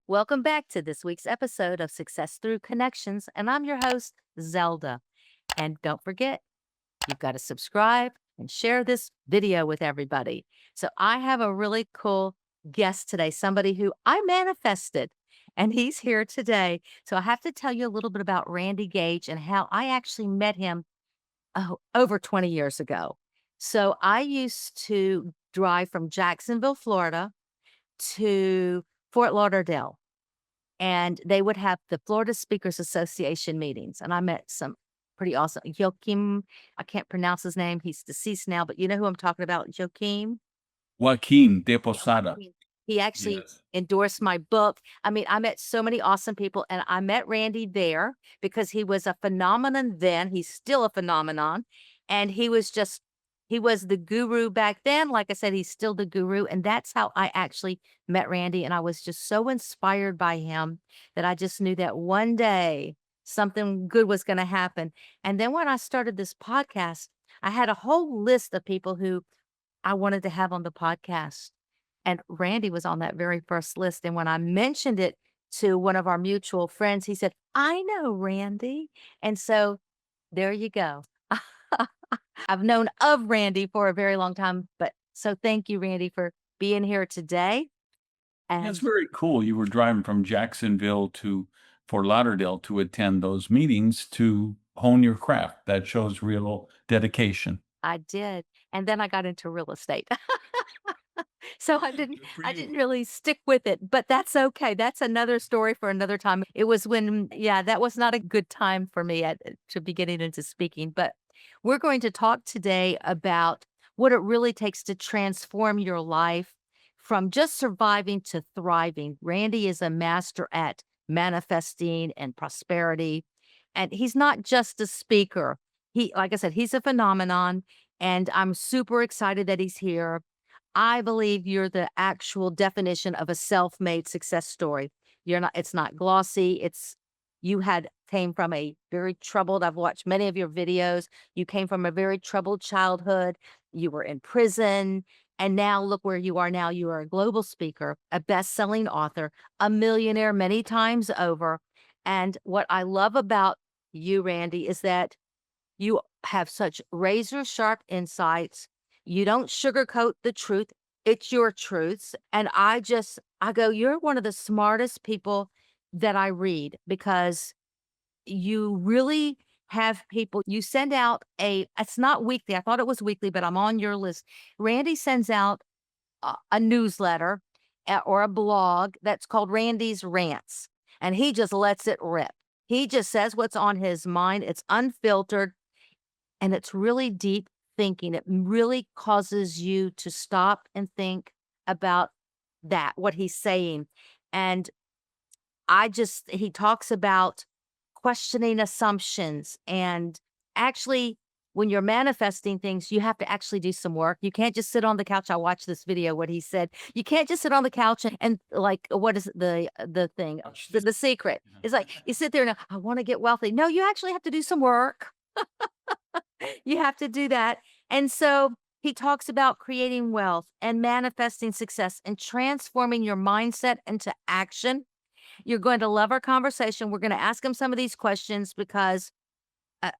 Welcome back to this week's episode of Success Through Connections, and I'm your host, Zelda. And don't forget, you've got to subscribe and share this video with everybody. So, I have a really cool guest today, somebody who I manifested, and he's here today. So, I have to tell you a little bit about Randy Gage and how I actually met him over 20 years ago. So, I used to drive from Jacksonville, Florida to Fort Lauderdale, and they would have the Florida Speakers Association meetings, and I met some pretty awesome Joachim, I can't pronounce his name, he's deceased now, but you know who I'm talking about, Joachim? Joaquin de Posada. Joaquin. He actually Yes. endorsed my book. I mean, I met so many awesome people, and I met Randy there because he was a phenomenon then, he's still a phenomenon, and he was the guru back then. Like I said, he's still the guru, and that's how I actually met Randy, and I was just so inspired by him that I just knew that one day something good was gonna happen. And then when I started this podcast, I had a whole list of people who I wanted to have on the podcast, and Randy was on that very first list, and when I mentioned it to one of our mutual friends, he said, "I know Randy," and so there you go. I've known of Randy for a very long time, but so thank you, Randy, for being here today, That's and very cool. You were driving from Jacksonville to Fort Lauderdale to attend those meetings to hone your craft. That shows real dedication. I did, and then I got into real estate. So Good for I you. didn't really stick with it, but that's okay. That's another story for another time. It was when yeah, that was not a good time for me to be getting into speaking, but we're going to talk today about what it really takes to transform your life from just surviving to thriving. Randy is a master at manifesting and prosperity, and he's not just a speaker. He like I said, he's a phenomenon, and I'm super excited that he's here. I believe you're the actual definition of a self-made success story. You're not it's not glossy, it's you had came from a very troubled I've watched many of your videos. You came from a very troubled childhood. You were in prison, and now look where you are now. You are a global speaker, a best-selling author, a millionaire many times over. And what I love about you, Randy, is that you have such razor sharp insights. You don't sugarcoat the truth. It's your truths. And I go, you're one of the smartest people that I read because you really have people, you send out it's not weekly. I thought it was weekly, but I'm on your list. Randy sends out a newsletter or a blog that's called Randy's Rants, and he just lets it rip. He just says what's on his mind. It's unfiltered and it's really deep thinking. It really causes you to stop and think about what he's saying. And he talks about questioning assumptions and actually, when you're manifesting things, you have to actually do some work. You can't just sit on the couch. I watched this video, what he said. You can't just sit on the couch and like, what is it, the thing? Watch this. The secret is like you sit there and I want to get wealthy. No, you actually have to do some work. You have to do that. And so he talks about creating wealth and manifesting success and transforming your mindset into action. You're going to love our conversation. We're going to ask him some of these questions because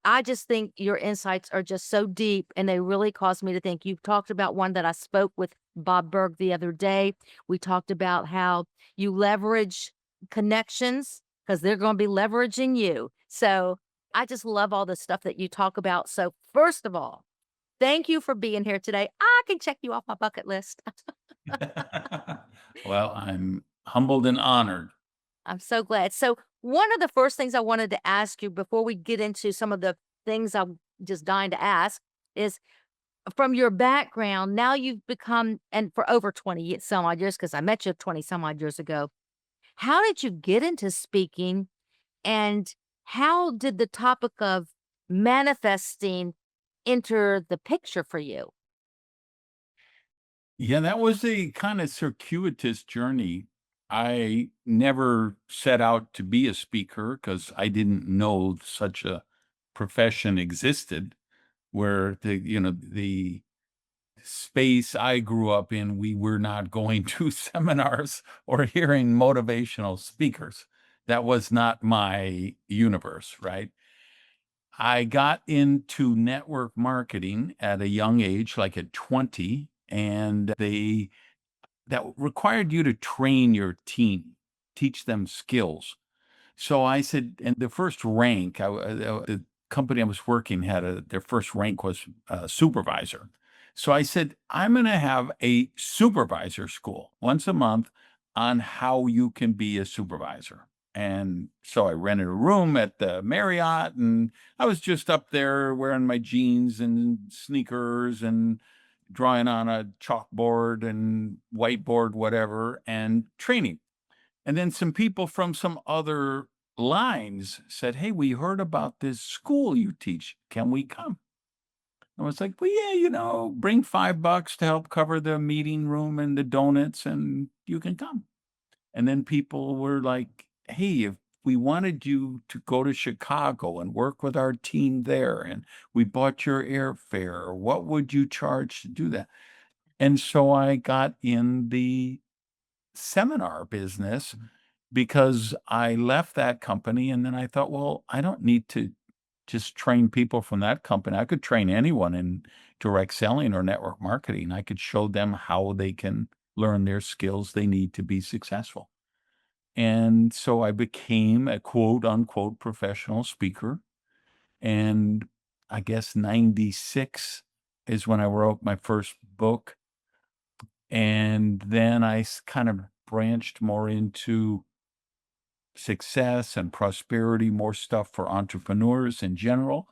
I just think your insights are just so deep and they really cause me to think. You've talked about one that I spoke with Bob Berg the other day. We talked about how you leverage connections because they're going to be leveraging you. So I just love all the stuff that you talk about. So, first of all, thank you for being here today. I can check you off my bucket list. Well, I'm humbled and honored. I'm so glad. So, one of the first things I wanted to ask you before we get into some of the things I'm just dying to ask is from your background, now you've become, and for over some odd years, because I met you 20 some odd years ago. How did you get into speaking? And how did the topic of manifesting enter the picture for you? Yeah, that was a kind of circuitous journey. I never set out to be a speaker because I didn't know such a profession existed where the space I grew up in, we were not going to seminars or hearing motivational speakers. That was not my universe, right? I got into network marketing at a young age, like at 20, and that required you to train your team, teach them skills. So I said, and the first rank, the company I was working had their first rank was supervisor. So I said, I'm going to have a supervisor school once a month on how you can be a supervisor. And so I rented a room at the Marriott, and I was just up there wearing my jeans and sneakers and drawing on a chalkboard and whiteboard, whatever, and training. And then some people from some other lines said, "Hey, we heard about this school you teach. Can we come?" I was like, "Well, yeah, bring $5 to help cover the meeting room and the donuts, and you can come." And then people were like, "Hey, if we wanted you to go to Chicago and work with our team there, and we bought your airfare, what would you charge to do that?" And so I got in the seminar business because I left that company and then I thought, well, I don't need to just train people from that company. I could train anyone in direct selling or network marketing. I could show them how they can learn their skills they need to be successful. And so I became a quote unquote professional speaker. And I guess 96 is when I wrote my first book. And then I kind of branched more into success and prosperity, more stuff for entrepreneurs in general.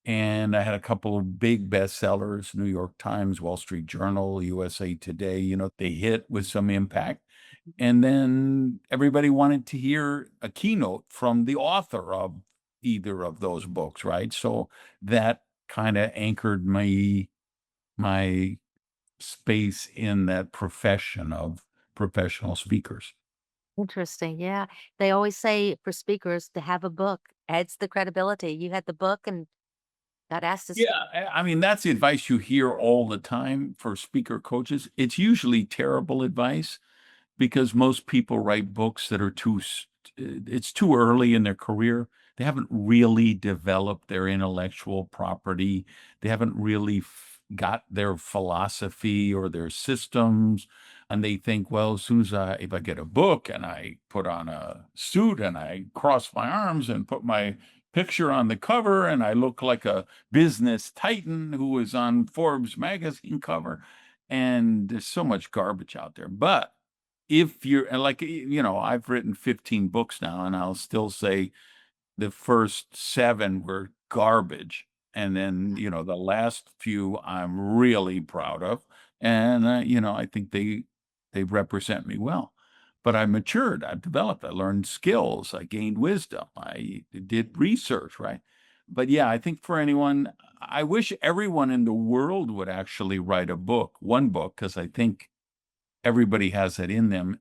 And I had a couple of big bestsellers, New York Times, Wall Street Journal, USA Today, they hit with some impact. And then everybody wanted to hear a keynote from the author of either of those books, right? So that kind of anchored my space in that profession of professional speakers. Interesting, yeah. They always say for speakers to have a book adds the credibility. You had the book and got asked to Yeah, speak. I mean, that's the advice you hear all the time for speaker coaches. It's usually terrible advice because most people write books that are it's too early in their career. They haven't really developed their intellectual property. They haven't really got their philosophy or their systems. And they think, well, as soon as if I get a book and I put on a suit and I cross my arms and put my picture on the cover and I look like a business titan who is on Forbes magazine cover. And there's so much garbage out there. But if you're and like, I've written 15 books now, and I'll still say the first 7 were garbage, and then, the last few I'm really proud of, and, I think they represent me well. But I matured, I've developed, I learned skills, I gained wisdom, I did research, right? But, yeah, I think for anyone I wish everyone in the world would actually write a book, 1 book, because I think everybody has it in them,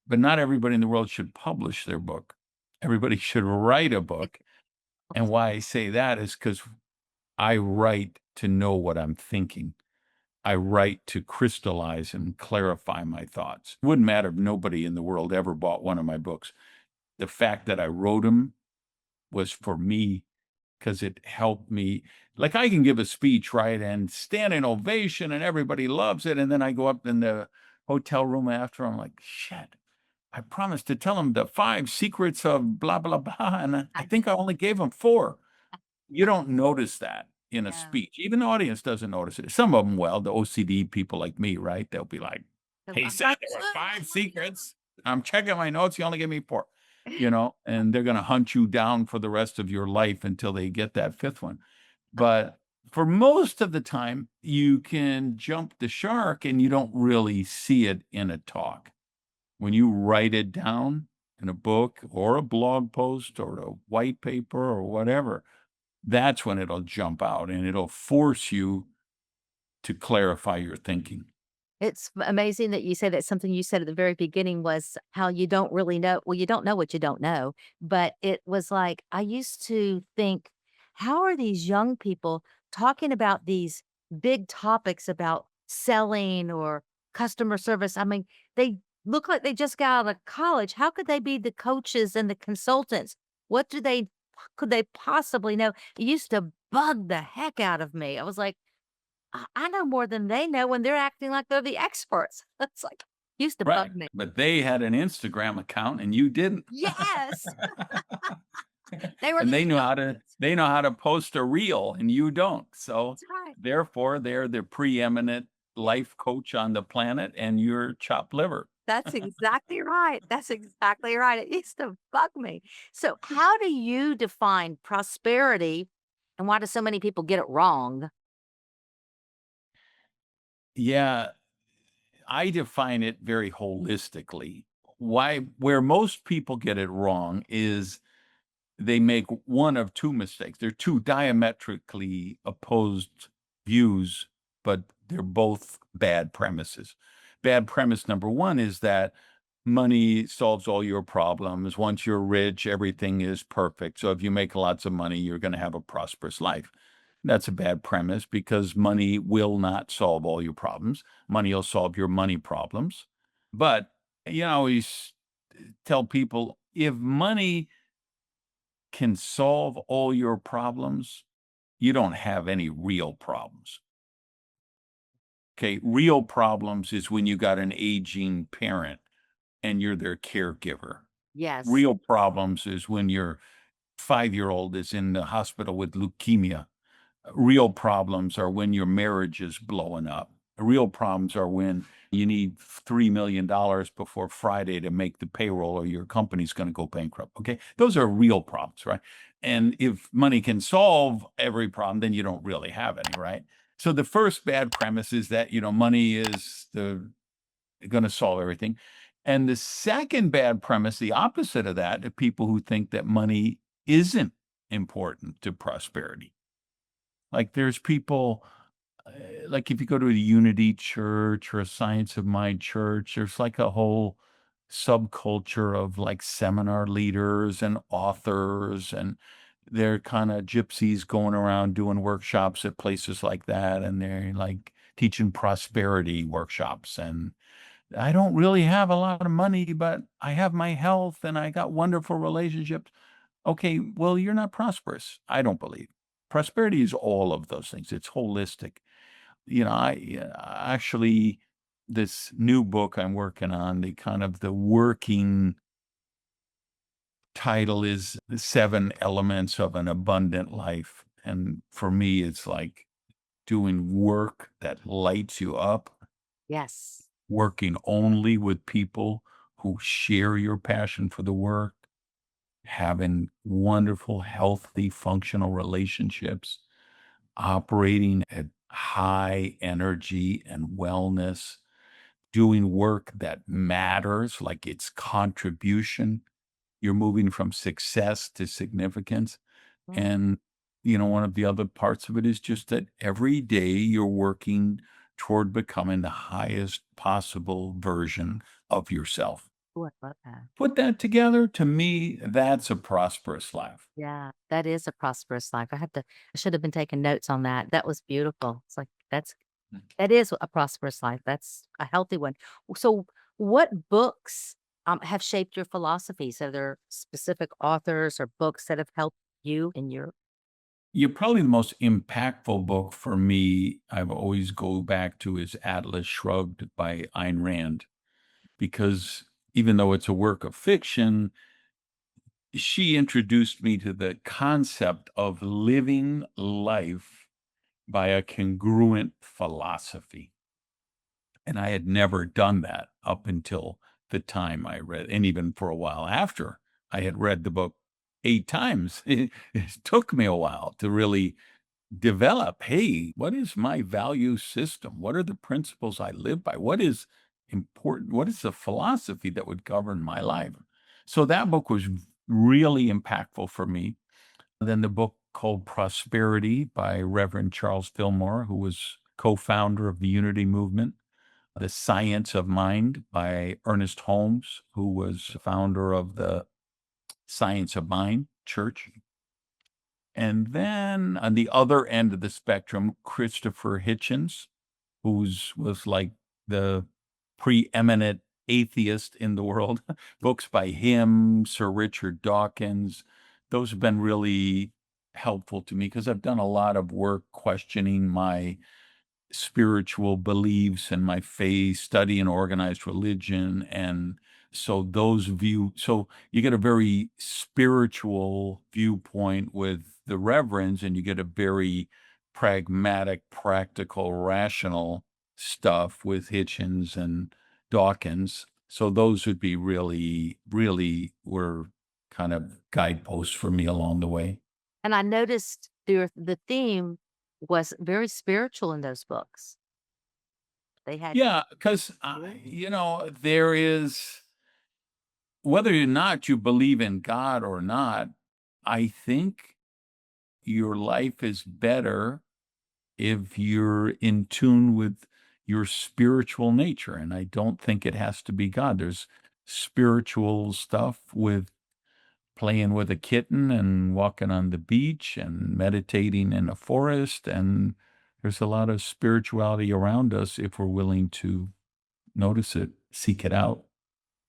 but not everybody in the world should publish their book. Everybody should write a book, and why I say that is because I write to know what I'm thinking. I write to crystallize and clarify my thoughts. It wouldn't matter if nobody in the world ever bought one of my books. The fact that I wrote them was for me because it helped me. Like, I can give a speech, right, and standing ovation, and everybody loves it, and then I go up in the hotel room after, I'm like, "Shit, I promised to tell them the 5 secrets of blah, blah, blah, and I think I only gave them 4." You don't notice that in a Yeah. speech. Even the audience doesn't notice it. Some of them will, the OCD people like me, right? They'll be like, "He I'm said there were 5 secrets. I'm checking my notes, you only gave me 4." And they're gonna hunt you down for the rest of your life until they get that 5th one. But for most of the time, you can jump the shark and you don't really see it in a talk. When you write it down in a book or a blog post or a white paper or whatever, that's when it'll jump out and it'll force you to clarify your thinking. It's amazing that you say that. Something you said at the very beginning was how you don't really know, well, you don't know what you don't know, but it was like, I used to think, how are these young people talking about these big topics about selling or customer service. I mean, they look like they just got out of college. How could they be the coaches and the consultants? What do they could they possibly know? It used to bug the heck out of me. I was like, I know more than they know when they're acting like they're the experts. It's like used to bug Right, me. but they had an Instagram account and you didn't. Yes. They were And the accountants. they know how to post a reel and you don't. So, That's right. therefore, they're the preeminent life coach on the planet and you're chopped liver. That's exactly right. That's exactly right. It used to bug me. So, how do you define prosperity and why do so many people get it wrong? Yeah, I define it very holistically. Where most people get it wrong is they make one of two mistakes. They're two diametrically opposed views, but they're both bad premises. Bad premise number one is that money solves all your problems. Once you're rich, everything is perfect. So if you make lots of money, you're going to have a prosperous life. That's a bad premise because money will not solve all your problems. Money will solve your money problems. But I always tell people if money can solve all your problems, you don't have any real problems. Okay. Real problems is when you got an aging parent and you're their caregiver. Yes. Real problems is when your 5-year-old is in the hospital with leukemia. Real problems are when your marriage is blowing up. Real problems are when you need $3 million before Friday to make the payroll or your company's going to go bankrupt. Okay. Those are real problems, right? And if money can solve every problem, then you don't really have any, right? So the first bad premise is that, money is going to solve everything. And the second bad premise, the opposite of that, are people who think that money isn't important to prosperity. Like there's people, like if you go to a Unity church or a Science of Mind church, there's like a whole subculture of like seminar leaders and authors, and they're kind of gypsies going around doing workshops at places like that. And they're like teaching prosperity workshops. And I don't really have a lot of money, but I have my health and I got wonderful relationships. Okay, well, you're not prosperous. I don't believe. Prosperity is all of those things. It's holistic. Actually, this new book I'm working on, the working title is The Seven Elements of an Abundant Life. And for me, it's like doing work that lights you up, Yes. working only with people who share your passion for the work, having wonderful, healthy, functional relationships, operating at high energy and wellness, doing work that matters, like its contribution. You're moving from success to significance. Mm. And, one of the other parts of it is just that every day you're working toward becoming the highest possible version of yourself. Ooh, I love that. Put that together, to me, that's a prosperous life. Yeah, that is a prosperous life. I should have been taking notes on that. That was beautiful. It's like that is a prosperous life. That's a healthy one. So, what books have shaped your philosophies? Are there specific authors or books that have helped you in your Yeah, probably the most impactful book for me, I've always go back to is Atlas Shrugged by Ayn Rand, because even though it's a work of fiction, she introduced me to the concept of living life by a congruent philosophy. And I had never done that up until the time I read, and even for a while after I had read the book 8 times. It took me a while to really develop, hey, what is my value system? What are the principles I live by? What is important? What is the philosophy that would govern my life? So that book was really impactful for me. Then the book called Prosperity by Reverend Charles Fillmore, who was co-founder of the Unity Movement. The Science of Mind by Ernest Holmes, who was founder of the Science of Mind Church. And then on the other end of the spectrum, Christopher Hitchens, who's was like the preeminent atheist in the world. Books by him, Sir Richard Dawkins, those have been really helpful to me because I've done a lot of work questioning my spiritual beliefs and my faith, studying organized religion, and so you get a very spiritual viewpoint with the reverends, and you get a very pragmatic, practical, rational stuff with Hitchens and Dawkins. So those would be really, really were kind of guideposts for me along the way. And I noticed the theme was very spiritual in those books. They had Yeah, because yeah. there is whether or not you believe in God or not, I think your life is better if you're in tune with your spiritual nature. And I don't think it has to be God. There's spiritual stuff with playing with a kitten and walking on the beach and meditating in a forest. And there's a lot of spirituality around us if we're willing to notice it, seek it out.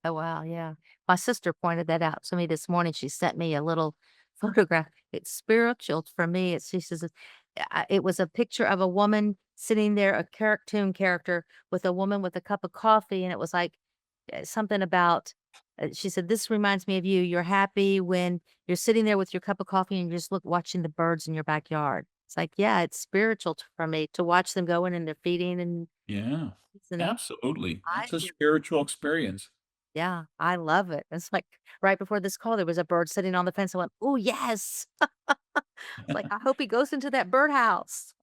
Oh, wow, yeah. My sister pointed that out to me this morning. She sent me a little photograph. It's spiritual for me. She says it was a picture of a woman sitting there, a cartoon character with a woman with a cup of coffee, and it was like something about. She said, "This reminds me of you. You're happy when you're sitting there with your cup of coffee and you're just watching the birds in your backyard." It's like, yeah, it's spiritual for me to watch them going and they're feeding Yeah, and absolutely. I That's a spiritual experience. yeah, I love it. It's like right before this call, there was a bird sitting on the fence. I went, "Oh, yes." It's like, I hope he goes into that birdhouse.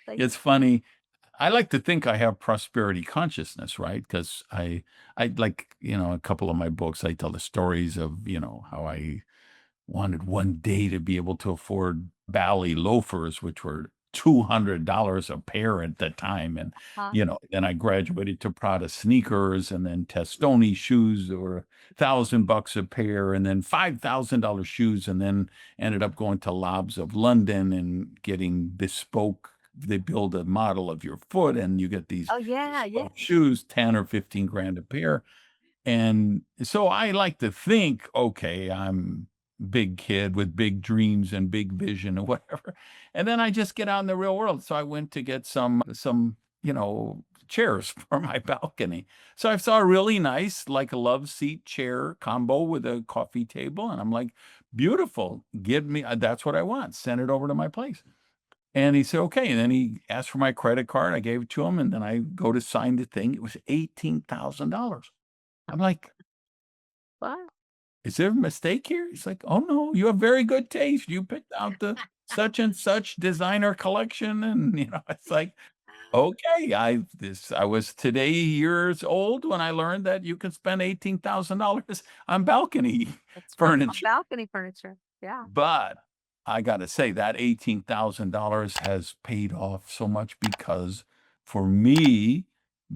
Like, It's funny. I like to think I have prosperity consciousness, right? Because I like, a couple of my books, I tell the stories of, how I wanted one day to be able to afford Bally loafers, which were $200 a pair at the time. And, huh? then I graduated to Prada sneakers and then Testoni shoes that were $1,000 a pair and then $5,000 shoes. And then ended up going to Lobs of London and getting bespoke. They build a model of your foot and you get these Oh, yeah, yeah. bespoke shoes, 10 or 15 grand a pair. And so I like to think, okay, I'm big kid with big dreams and big vision or whatever. And then I just get out in the real world. So I went to get some chairs for my balcony. So I saw a really nice, like a love seat chair combo with a coffee table. And I'm like, beautiful. Give me, that's what I want. Send it over to my place. And he said, okay. And then he asked for my credit card. I gave it to him. And then I go to sign the thing. It was $18,000. I'm like, What? "Is there a mistake here?" He's like, "Oh, no, you have very good taste. You picked out the such and such designer collection." And, it's like, "Okay, I was today years old when I learned that you can spend $18,000 on balcony That's right. On furniture." balcony furniture. Yeah. But I gotta say that $18,000 has paid off so much because for me,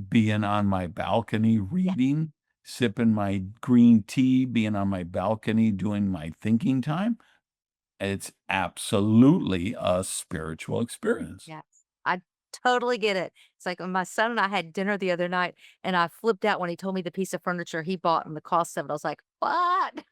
being on my balcony Yeah. reading, sipping my green tea, being on my balcony doing my thinking time, it's absolutely a spiritual experience. Yes. I totally get it. It's like when my son and I had dinner the other night, and I flipped out when he told me the piece of furniture he bought and the cost of it. I was like, "What?"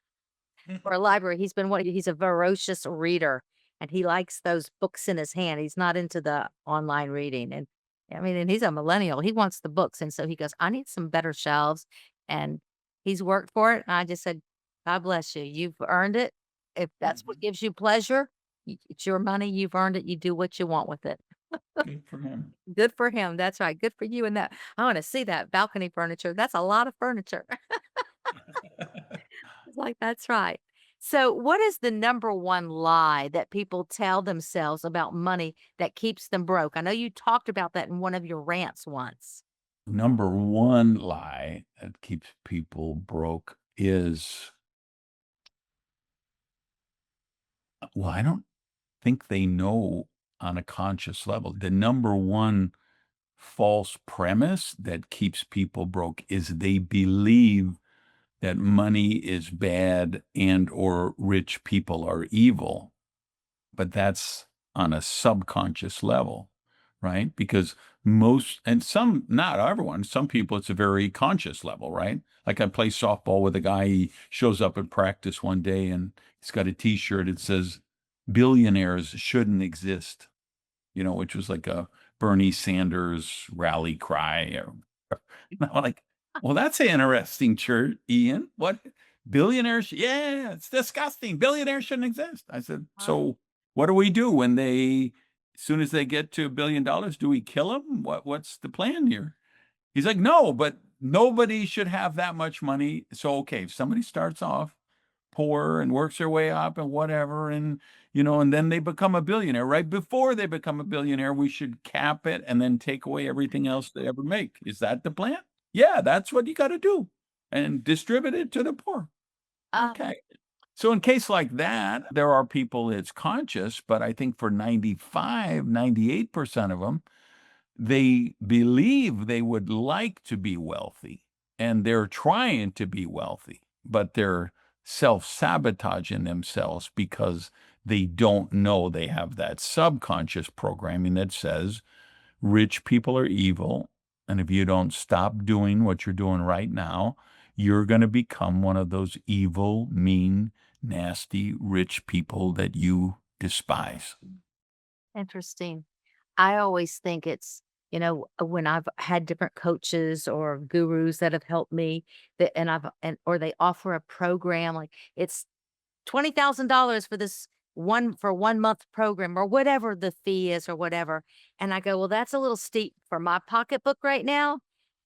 For a library, he's a voracious reader, and he likes those books in his hand. He's not into the online reading, and I mean, and he's a millennial. He wants the books, and so he goes, "I need some better shelves," and he's worked for it, and I just said, "God bless you. You've earned it. If that's what Mhm. gives you pleasure, it's your money. You've earned it. You do what you want with it." Good for him. Good for him. That's right. Good for you and that. I wanna see that balcony furniture. That's a lot of furniture. It's like, that's right. So, what is the number one lie that people tell themselves about money that keeps them broke? I know you talked about that in one of your rants once. Number one lie that keeps people broke is, well, I don't think they know on a conscious level. The number one false premise that keeps people broke is they believe that money is bad and or rich people are evil. but that's on a subconscious level, right? Because most and some not everyone, some people it's a very conscious level, right? Like I play softball with a guy, he shows up at practice one day and he's got a t-shirt that says billionaires shouldn't exist, which was like a Bernie Sanders rally cry. And I'm like, well, that's an interesting shirt, Ian. What billionaires? Yeah, it's disgusting. Billionaires shouldn't exist. I said, Wow. so what do we do when as soon as they get to $1 billion, do we kill them? What's the plan here? He's like, no, but nobody should have that much money. So, okay, if somebody starts off poor and works their way up and whatever, and then they become a billionaire. Right before they become a billionaire, we should cap it and then take away everything else they ever make. Is that the plan? Yeah, that's what you got to do, and distribute it to the poor. Uh, Okay. So in case like that, there are people it's conscious, but I think for 95, 98% of them, they believe they would like to be wealthy and they're trying to be wealthy, but they're self-sabotaging themselves because they don't know they have that subconscious programming that says rich people are evil. And if you don't stop doing what you're doing right now, you're going to become one of those evil, mean, nasty, rich people that you despise. Interesting. I always think it's, when I've had different coaches or gurus that have helped me that or they offer a program like it's $20,000 for this 1 month program or whatever the fee is or whatever. And I go, well, that's a little steep for my pocketbook right now.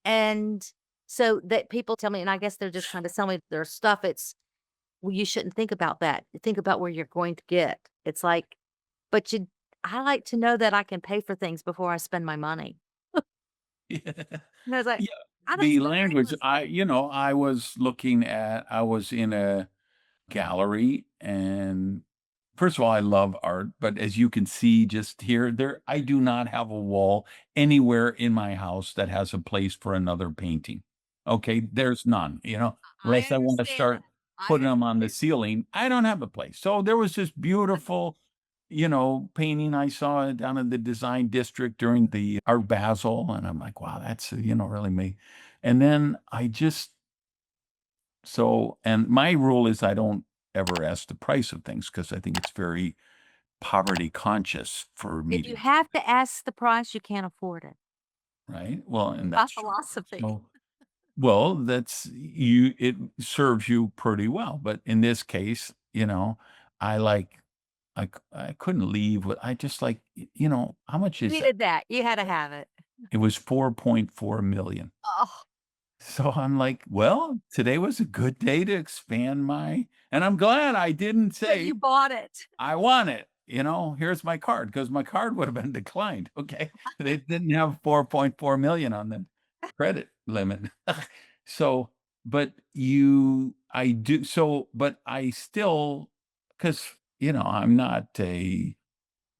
And so that people tell me, and I guess they're just trying to sell me their stuff. It's, well, you shouldn't think about that. Think about where you're going to get. It's like, but I like to know that I can pay for things before I spend my money. And I was like, Yeah, that's the so language, crazy. I was in a gallery, and first of all, I love art, but as you can see just here, I do not have a wall anywhere in my house that has a place for another painting. Okay, there's none, I unless I want to understand start that. I putting them on the understand. ceiling. I don't have a place. So there was this beautiful, painting I saw down in the design district during the Art Basel, and I'm like, wow, that's really me. And then and my rule is I don't ever ask the price of things because I think it's very poverty conscious for me If to you do have that, to ask the price, you can't afford it. right? Well, and My that's true. philosophy. So, well, it serves you pretty well. But in this case, I like, I couldn't leave with, I just like, how much You is that? needed that. You had to have it. It was 4.4 million. Oh, So I'm like, well, today was a good day to expand and I'm glad I didn't but say you bought it. I want it. Here's my card because my card would have been declined. Okay. They didn't have 4.4 million on the credit limit. So, but but I still, because, I'm not a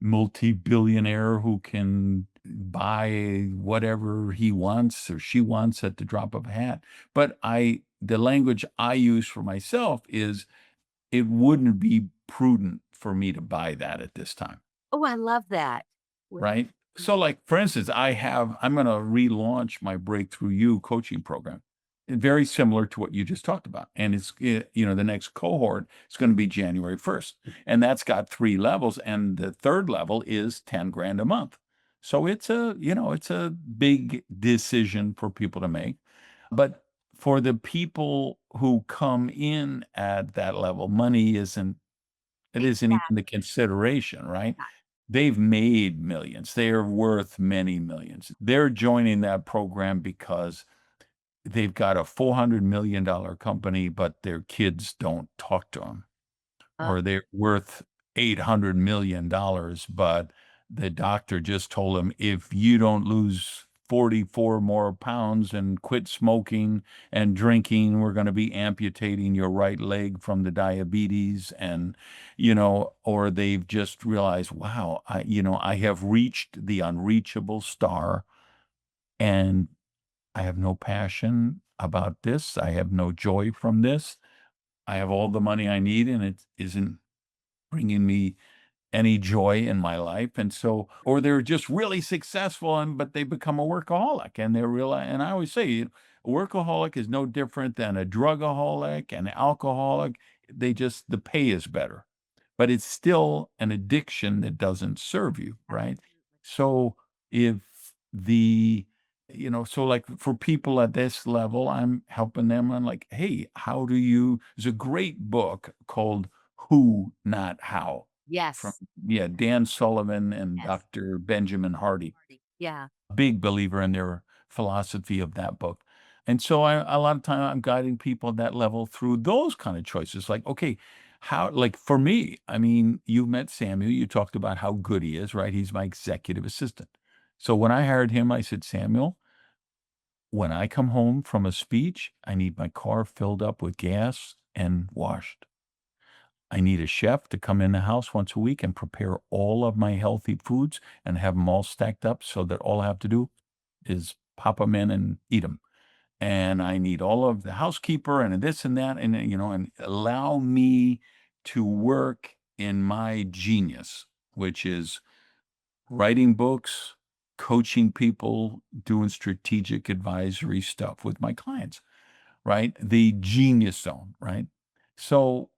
multi-billionaire who can buy whatever he wants or she wants at the drop of a hat. But the language I use for myself is it wouldn't be prudent for me to buy that at this time, Oh, I love that. With right? So, like for instance, I'm going to relaunch my Breakthrough You coaching program, very similar to what you just talked about, and the next cohort is going to be January 1st, and that's got 3 levels, and the third level is 10 grand a month. So it's a big decision for people to make, but for the people who come in at that level, money isn't even the exactly. consideration, right? They've made millions. They are worth many millions. They're joining that program because they've got a $400 million company, but their kids don't talk to them, Uh, or they're worth $800 million, but the doctor just told them, if you don't lose 44 more pounds and quit smoking and drinking, we're going to be amputating your right leg from the diabetes. And, or they've just realized, wow, I have reached the unreachable star and I have no passion about this. I have no joy from this. I have all the money I need and it isn't bringing me any joy in my life. And so, or they're just really successful and but they become a workaholic and they're real. And I always say, a workaholic is no different than a drugaholic, an alcoholic. They just, the pay is better, but it's still an addiction that doesn't serve you, right? Absolutely. So if the, so like for people at this level, I'm helping them on like, hey, how do you, there's a great book called Who, Not How, from, Yes. yeah, Dan Sullivan and Yes. Dr. Benjamin Hardy. Party. Yeah. Big believer in their philosophy of that book. And so I, a lot of time I'm guiding people at that level through those kind of choices. Like, okay, how, like for me, I mean, you met Samuel, you talked about how good he is, right? He's my executive assistant. So when I hired him, I said, Samuel, when I come home from a speech, I need my car filled up with gas and washed. I need a chef to come in the house once a week and prepare all of my healthy foods and have them all stacked up so that all I have to do is pop them in and eat them. And I need all of the housekeeper and this and that, and and allow me to work in my genius, which is writing books, coaching people, doing strategic advisory stuff with my clients, right? The genius zone, right? So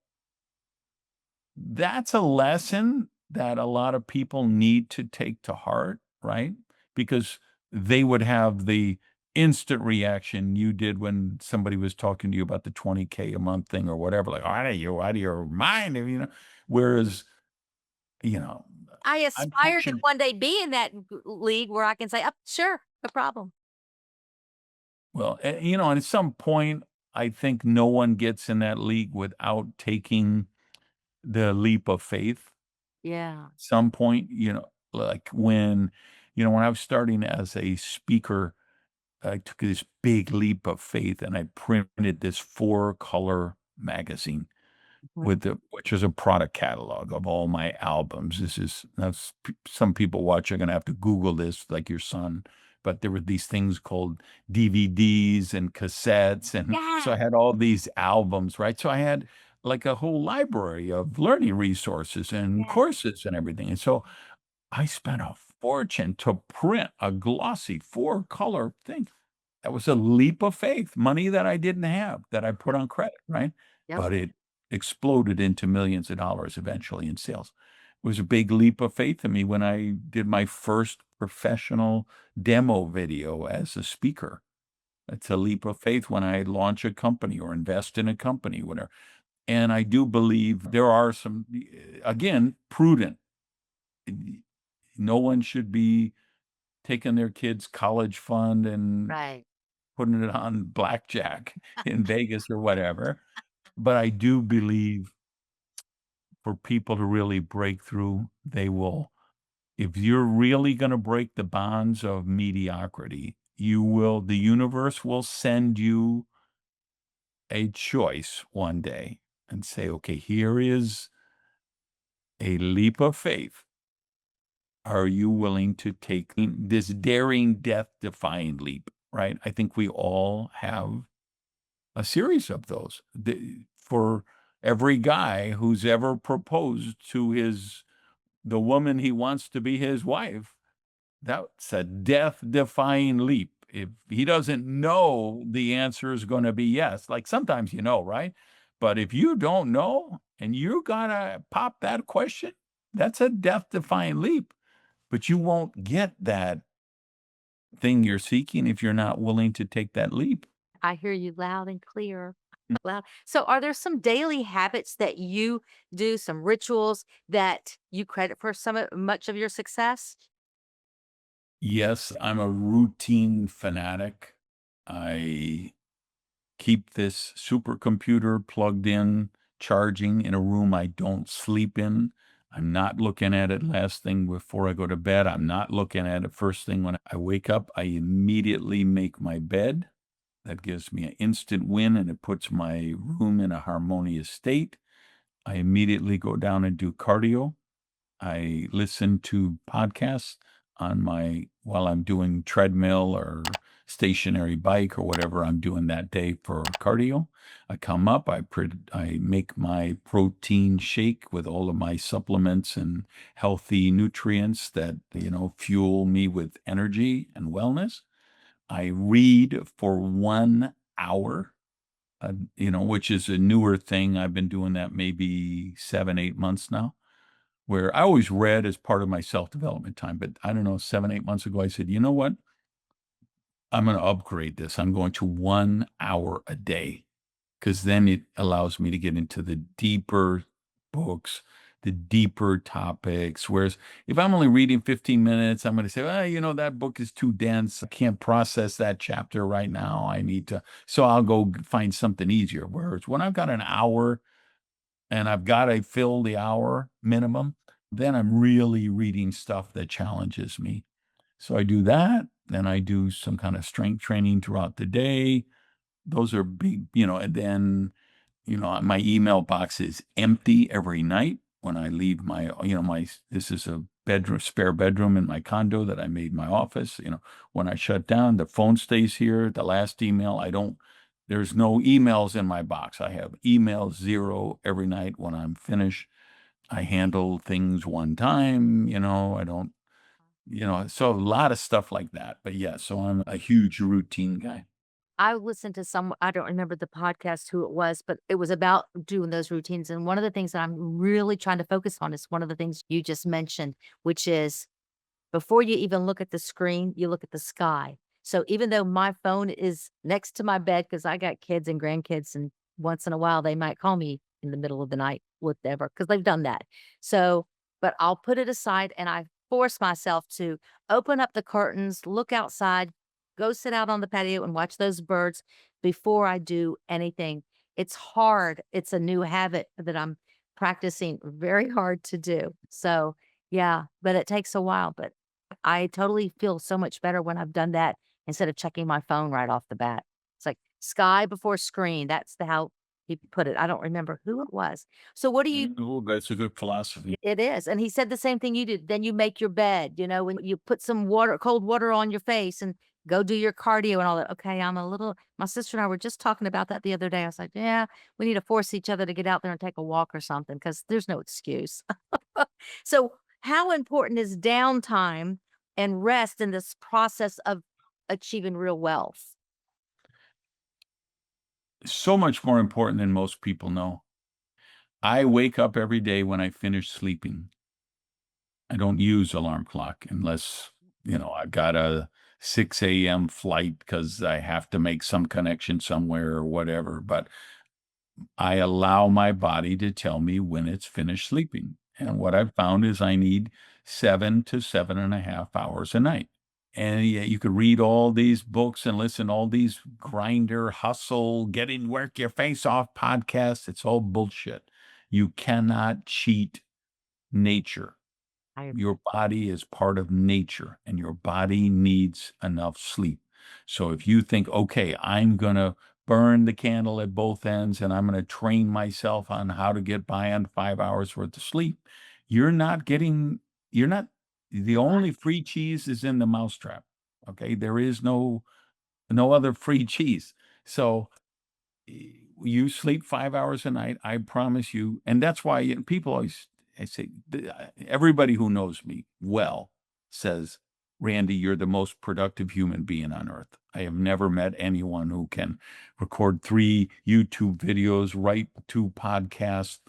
that's a lesson that a lot of people need to take to heart, right? Because they would have the instant reaction you did when somebody was talking to you about the 20K a month thing or whatever, like, are you out of your mind? Whereas, you know, I I'm aspire to fortunate. one day be in that league where I can say, "Oh, sure, no problem." Well, and at some point, I think no one gets in that league without taking the leap of faith. Yeah. Some point, like when I was starting as a speaker, I took this big leap of faith and I printed this 4-color magazine Mhm. which is a product catalog of all my albums. Some people watch are gonna have to Google this, like your son, but there were these things called DVDs and cassettes, and so Yeah. I had all these albums, right? So I had like a whole library of learning resources and Yes. courses and everything, and so I spent a fortune to print a glossy 4-color thing. That was a leap of faith, money that I didn't have that I put on credit, right? Yep. But it exploded into millions of dollars eventually in sales. It was a big leap of faith to me when I did my first professional demo video as a speaker. It's a leap of faith when I launch a company or invest in a company, whatever. And I do believe there are some, again, prudent. No one should be taking their kids' college fund and Right. putting it on blackjack in Vegas or whatever. But I do believe for people to really break through, they will, if you're really gonna break the bonds of mediocrity, the universe will send you a choice one day and say, "Okay, here is a leap of faith. Are you willing to take this daring, death-defying leap?" Right? I think we all have a series of those. For every guy who's ever proposed to the woman he wants to be his wife, that's a death-defying leap. If he doesn't know the answer is gonna be yes, like, sometimes right? But if you don't know and you gotta pop that question, that's a death-defying leap, but you won't get that thing you're seeking if you're not willing to take that leap. I hear you loud and clear. Loud. So, are there some daily habits that you do, some rituals that you credit for much of your success? Yes, I'm a routine fanatic. I keep this supercomputer plugged in, charging in a room I don't sleep in. I'm not looking at it last thing before I go to bed. I'm not looking at it first thing when I wake up. I immediately make my bed. That gives me an instant win and it puts my room in a harmonious state. I immediately go down and do cardio. I listen to podcasts on my while I'm doing treadmill or stationary bike or whatever I'm doing that day for cardio. I come up, I make my protein shake with all of my supplements and healthy nutrients that, fuel me with energy and wellness. I read for 1 hour, which is a newer thing. I've been doing that maybe 7, 8 months now, where I always read as part of my self-development time. But I don't know, 7, 8 months ago, I said, you know what? I'm going to upgrade this. I'm going to 1 hour a day, because then it allows me to get into the deeper books, the deeper topics. Whereas if I'm only reading 15 minutes, I'm going to say, well, that book is too dense. I can't process that chapter right now. I need to, so I'll go find something easier. Whereas when I've got an hour and I've got to fill the hour minimum, then I'm really reading stuff that challenges me. So I do that. Then I do some kind of strength training throughout the day. Those are big, and then, my email box is empty every night when I leave this is a spare bedroom in my condo that I made my office. When I shut down, the phone stays here. The last email, there's no emails in my box. I have email zero every night when I'm finished. I handle things one time, I don't, so a lot of stuff like that. But yeah, so I'm a huge routine guy. I listened to some I don't remember the podcast who it was, but it was about doing those routines, and one of the things that I'm really trying to focus on is one of the things you just mentioned, which is before you even look at the screen, you look at the sky. So even though my phone is next to my bed, because I got kids and grandkids, and once in a while they might call me in the middle of the night, whatever, because they've done that. So, but I'll put it aside and I force myself to open up the curtains, look outside, go sit out on the patio and watch those birds before I do anything. It's hard. It's a new habit that I'm practicing very hard to do. So, yeah, but it takes a while. But I totally feel so much better when I've done that instead of checking my phone right off the bat. It's like sky before screen. That's how he put it. I don't remember who it was. So what do you Oh, that's a good philosophy. it is, and he said the same thing you did. Then you make your bed, when you put some water cold water on your face and go do your cardio and all that. Okay, my sister and I were just talking about that the other day. I was like, "Yeah, we need to force each other to get out there and take a walk or something because there's no excuse." So, how important is downtime and rest in this process of achieving real wealth? So much more important than most people know. I wake up every day when I finish sleeping. I don't use alarm clock unless, I've got a 6 a.m. flight because I have to make some connection somewhere or whatever. But I allow my body to tell me when it's finished sleeping. And what I've found is I need 7 to 7.5 hours a night. And yeah, you could read all these books and listen to all these grinder, hustle, work your face off podcasts. It's all bullshit. You cannot cheat nature. I Your body is part of nature and your body needs enough sleep. So if you think, okay, I'm going to burn the candle at both ends and I'm going to train myself on how to get by on 5 hours worth of sleep, you're not getting, you're not, the only free cheese is in the mousetrap. Okay. There is no other free cheese. So you sleep 5 hours a night. I promise you. And that's why people always, I say, everybody who knows me well says, Randy, you're the most productive human being on earth. I have never met anyone who can record 3 YouTube videos, write 2 podcasts,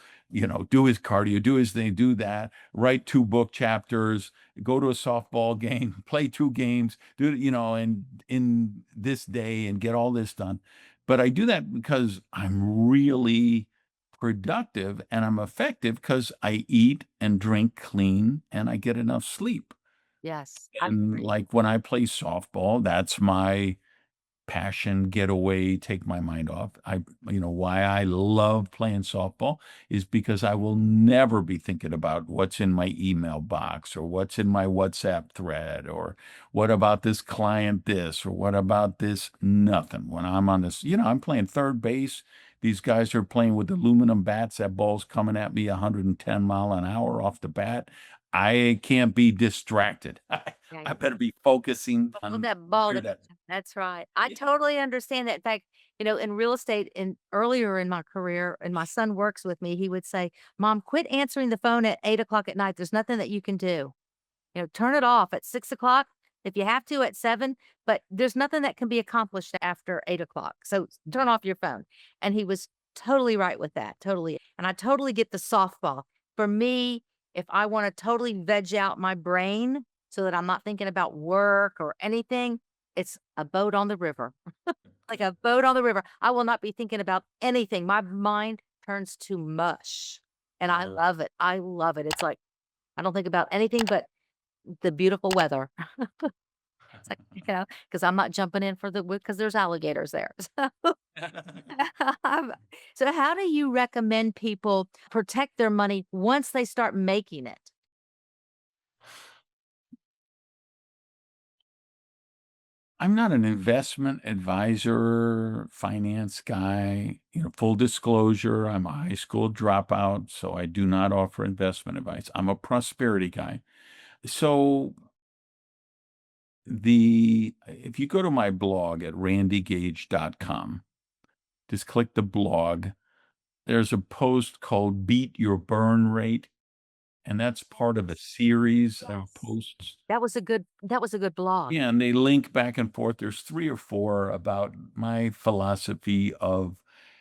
do his cardio, do his thing, do that, write 2 book chapters, go to a softball game, play 2 games, and in this day and get all this done. But I do that because I'm really productive and I'm effective because I eat and drink clean and I get enough sleep. yes, I And agree. like when I play softball, that's my passion, get away, take my mind off. Why I love playing softball is because I will never be thinking about what's in my email box or what's in my WhatsApp thread or what about this client this or what about this nothing. When I'm on this, I'm playing third base. These guys are playing with aluminum bats. That ball's coming at me 110 mile an hour off the bat. I can't be distracted. Yeah. I better be focusing Oh, on that ball where that that that's right. I yeah. totally understand that. In fact, in real estate and earlier in my career, and my son works with me, he would say, "Mom, quit answering the phone at 8 o'clock at night. There's nothing that you can do. Turn it off at 6 o'clock if you have to at 7, but there's nothing that can be accomplished after 8 o'clock. So turn off your phone." And he was totally right with that. Totally. And I totally get the softball. For me, if I want to totally veg out my brain so that I'm not thinking about work or anything, it's a boat on the river. Like a boat on the river. I will not be thinking about anything. My mind turns to mush. And I love it. I love it. It's like I don't think about anything but the beautiful weather. It's like, because 'cause I'm not jumping in for the because there's alligators there. Um, so how do you recommend people protect their money once they start making it? I'm not an investment advisor, finance guy. Full disclosure, I'm a high school dropout, so I do not offer investment advice. I'm a prosperity guy. So the if you go to my blog at randygage.com, just click the blog. There's a post called Beat Your Burn Rate, and that's part of a series of Yes. posts. That was a good blog. Yeah, and they link back and forth. There's 3 or 4 about my philosophy of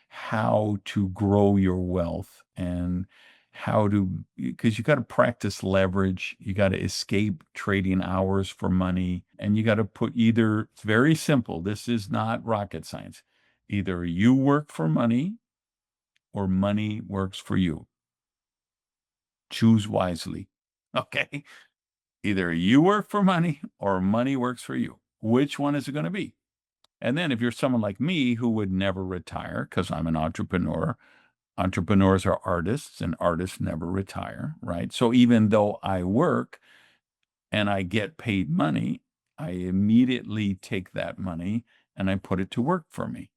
how to grow your wealth and how to because you gotta practice leverage, you gotta escape trading hours for money, and you gotta put either it's very simple, this is not rocket science. Either you work for money or money works for you. Choose wisely, okay? Either you work for money or money works for you. Which one is it gonna be? And then if you're someone like me who would never retire because 'cause I'm an entrepreneur, entrepreneurs are artists and artists never retire, right? So even though I work and I get paid money, I immediately take that money and I put it to work for me.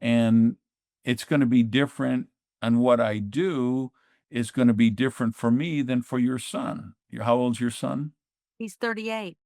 And it's gonna be different and what I do is gonna be different for me than for your son. How old's your son? He's 38.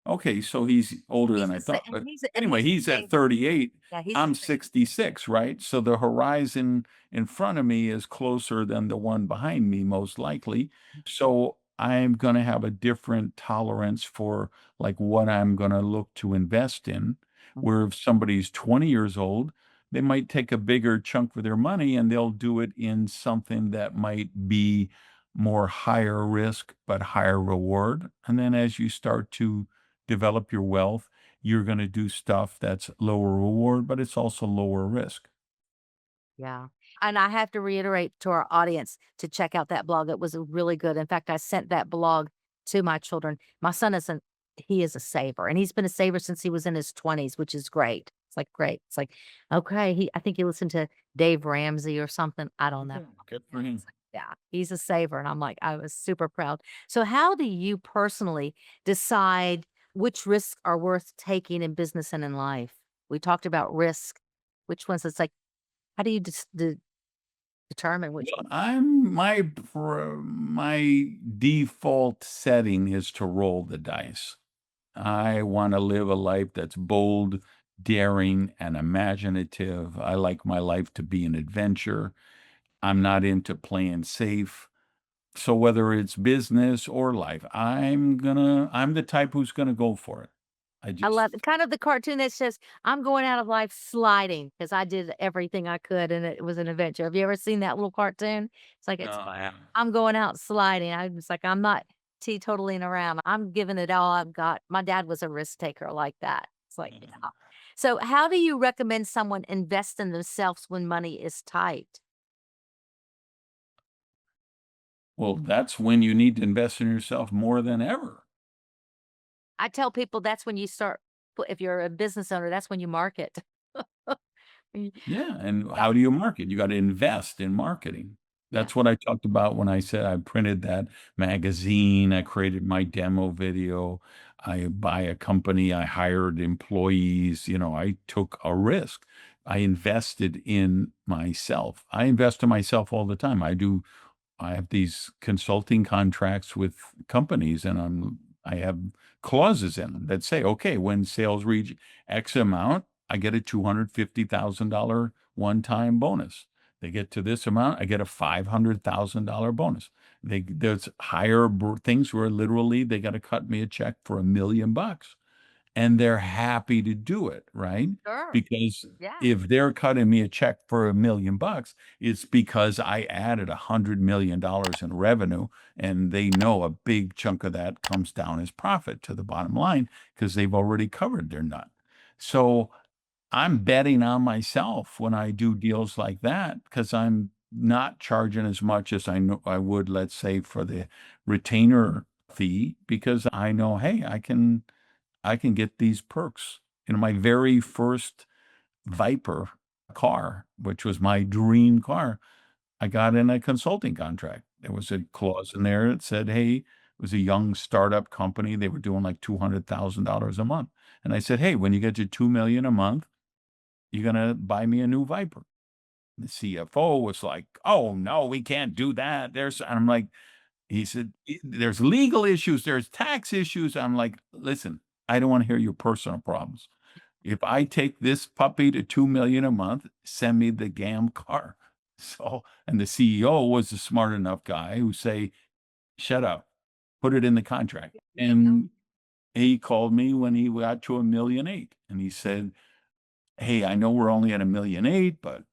Okay, so he's older than He's I the sa thought, and but he's anyway, the he's at same. 38, Yeah, he's the I'm same. 66, right? So the horizon in front of me is closer than the one behind me, most likely. So I'm gonna have a different tolerance for, like, what I'm gonna look to invest in, where if somebody's 20 years old, they might take a bigger chunk of their money, and they'll do it in something that might be more higher risk, but higher reward, and then as you start to develop your wealth, you're going to do stuff that's lower reward, but it's also lower risk. Yeah. And I have to reiterate to our audience to check out that blog. It was really good. In fact, I sent that blog to my children. My son isn't, he is a saver and he's been a saver since he was in his 20s, which is great. It's like, great. It's like, okay. I think he listened to Dave Ramsey or something. I don't know. Okay, good Yeah. for him. It's like, yeah, he's a saver. And I'm like, I was super proud. So, how do you personally decide which risks are worth taking in business and in life? We talked about risk. Which ones? It's like, how do you determine which Well, one? my default setting is to roll the dice. I want to live a life that's bold, daring, and imaginative. I like my life to be an adventure. I'm not into playing safe. So whether it's business or life, I'm the type who's gonna go for it. I I love just kind of the cartoon that says, "I'm going out of life sliding because I did everything I could and it was an adventure." Have you ever seen that little cartoon? It's like no, it's I haven't. I'm going out sliding. I was like, I'm not teetotaling around. I'm giving it all I've got. My dad was a risk taker like that. It's like, yeah. So how do you recommend someone invest in themselves when money is tight? Well, that's when you need to invest in yourself more than ever. I tell people that's when you start if you're a business owner, that's when you market. Y Yeah, and yeah, how do you market? You gotta invest in marketing. yeah, That's what I talked about when I said I printed that magazine, I created my demo video, I buy a company, I hired employees, I took a risk. I invested in myself. I invest in myself all the time. I do I have these consulting contracts with companies, and I have clauses in them that say, okay, when sales reach X amount, I get a $250,000 one-time bonus. They get to this amount, I get a $500,000 bonus. There's higher things where literally they got to cut me a check for $1 million, and they're happy to do it, right? Sure. Because Yeah. if they're cutting me a check for $1 million, it's because I added $100 million in revenue, and they know a big chunk of that comes down as profit to the bottom line because they've already covered their nut. So I'm betting on myself when I do deals like that because I'm not charging as much as I know I would, let's say, for the retainer fee, because I know, hey, I can get these perks. My very first Viper car, which was my dream car, I got in a consulting contract. There was a clause in there that said, hey, it was a young startup company. They were doing like $200,000 a month. And I said, hey, when you get to 2 million a month, you're gonna buy me a new Viper. The CFO was like, oh no, we can't do that. And I'm like, he said, there's legal issues, there's tax issues. I'm like, listen, I don't want to hear your personal problems. If I take this puppy to 2 million a month, send me the damn car. So, and the CEO was a smart enough guy who say, shut up, put it in the contract. There you go. And he called me when he got to 1,800,000, and he said, hey, I know we're only at 1,800,000, but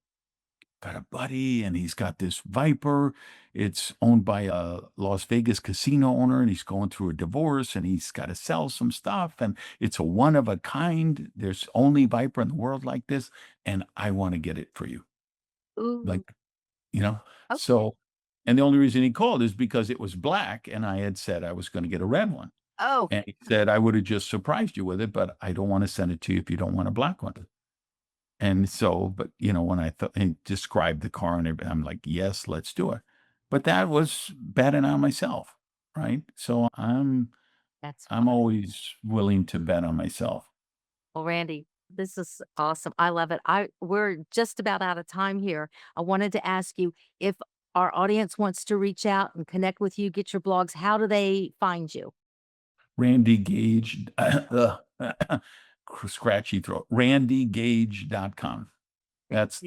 got a buddy and he's got this Viper. It's owned by a Las Vegas casino owner, and he's going through a divorce, and he's got to sell some stuff, and it's a one of a kind. There's only Viper in the world like this, and I want to get it for you. Ooh, Like, you know, okay. so, and the only reason he called is because it was black and I had said I was going to get a red one. Oh, And he said, I would have just surprised you with it, but I don't want to send it to you if you don't want a black one. And so, but when I thought and described the car and everything, I'm like, yes, let's do it. But that was betting on myself, right? So that's I'm funny. always willing to bet on myself. Well, Randy, this is awesome. I love it. We're just about out of time here. I wanted to ask you if our audience wants to reach out and connect with you, get your blogs, how do they find you? Randy Gage, scratchy throat, randygage.com. That's,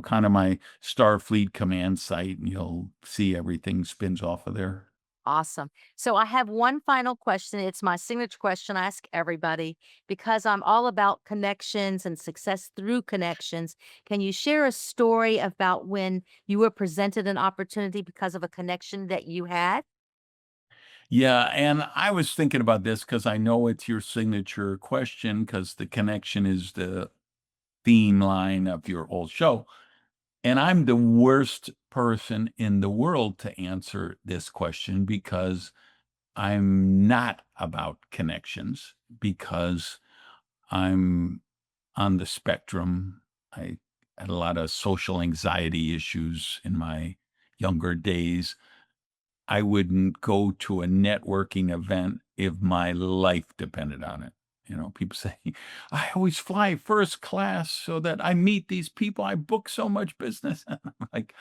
kind of my Starfleet command site, and you'll see everything spins off of there. Awesome. So I have one final question. It's my signature question I ask everybody because I'm all about connections and success through connections. Can you share a story about when you were presented an opportunity because of a connection that you had? Yeah, and I was thinking about this because I know it's your signature question because the connection is the theme line of your whole show. And I'm the worst person in the world to answer this question because I'm not about connections, because I'm on the spectrum. I had a lot of social anxiety issues in my younger days. I wouldn't go to a networking event if my life depended on it. People say, I always fly first class so that I meet these people. I book so much business. I'm like,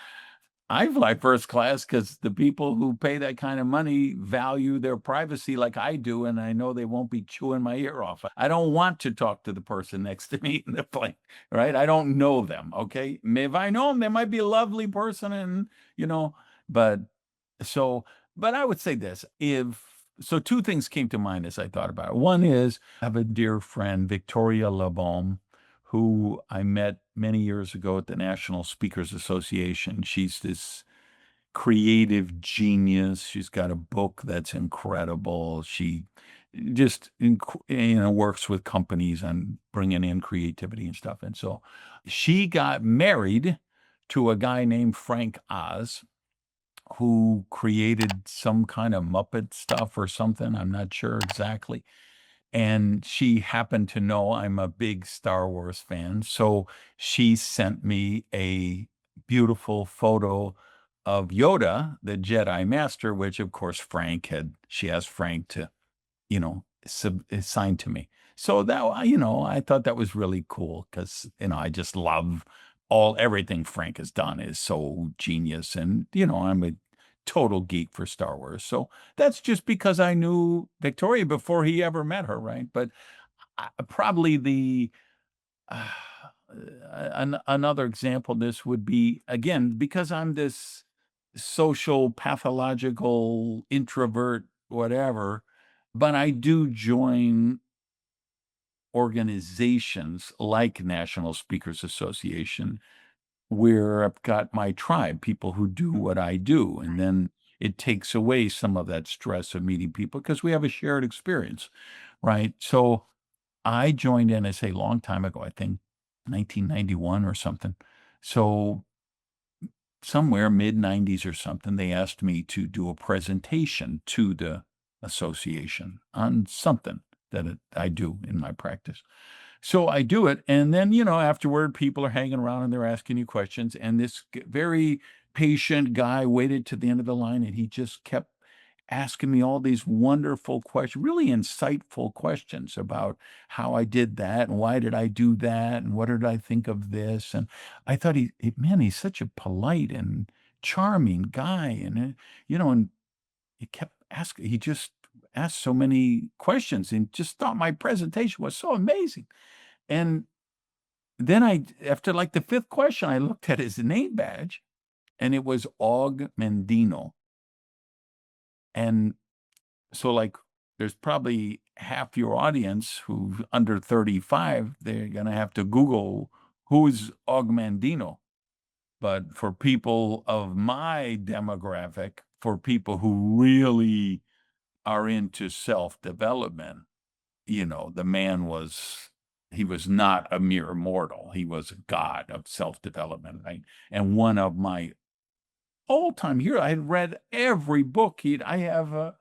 I fly first class because the people who pay that kind of money value their privacy like I do, and I know they won't be chewing my ear off. I don't want to talk to the person next to me in the plane, right? I don't know them. Okay. If I know them, they might be a lovely person, and, but so, but I would say this, so two things came to mind as I thought about it. One is I have a dear friend, Victoria Labaume, who I met many years ago at the National Speakers Association. She's this creative genius. She's got a book that's incredible. She just works with companies on bringing in creativity and stuff. And so she got married to a guy named Frank Oz, who created some kind of Muppet stuff or something. I'm not sure exactly. And she happened to know I'm a big Star Wars fan. So she sent me a beautiful photo of Yoda, the Jedi Master, which of course she asked Frank to, assign to me. So that, I thought that was really cool because, I just love everything Frank has done is so genius. And, I'm a total geek for Star Wars. So that's just because I knew Victoria before he ever met her, right? But probably the uh, another example of this would be again because I'm this social pathological introvert, whatever. But I do join organizations like National Speakers Association where I've got my tribe, people who do what I do. And then it takes away some of that stress of meeting people because we have a shared experience, right? So I joined NSA a long time ago, I think 1991 or something. So somewhere mid 90s or something, they asked me to do a presentation to the association on something that I do in my practice. So I do it, and then, afterward, people are hanging around and they're asking you questions, and this very patient guy waited to the end of the line, and he just kept asking me all these wonderful questions, really insightful questions about how I did that, and why did I do that, and what did I think of this, and I thought man, he's such a polite and charming guy, and, and he kept asking he just asked so many questions and just thought my presentation was so amazing. And then after like the 5th question, I looked at his name badge and it was Og Mendino. And so like there's probably half your audience who's under 35, they're gonna have to Google who's Og Mendino. But for people of my demographic, for people who really are into self-development, the man he was not a mere mortal. He was a god of self-development, right? And one of my all-time hero. I had read every book I have a,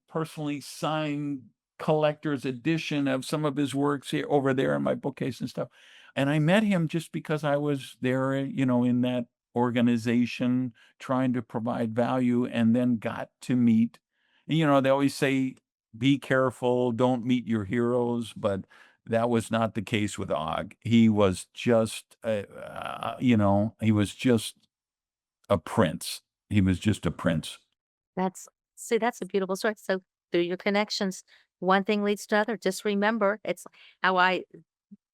personally signed collector's edition of some of his works here over there in my bookcase and stuff. And I met him just because I was there, in that organization trying to provide value and then got to meet, they always say, be careful, don't meet your heroes, but that was not the case with Og. He was just, he was just a prince. He was just a prince. That's see, that's a beautiful story. So through your connections, one thing leads to another. Just remember, it's how I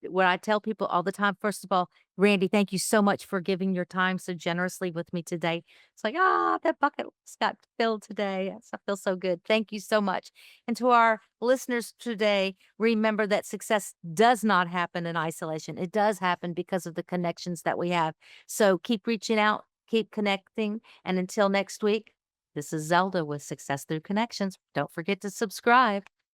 what I tell people all the time. First of all, Randy, thank you so much for giving your time so generously with me today. It's like, that bucket just got filled today. I feel so good. Thank you so much. And to our listeners today, remember that success does not happen in isolation. It does happen because of the connections that we have. So keep reaching out, keep connecting. And until next week, this is Zelda with Success Through Connections. Don't forget to subscribe.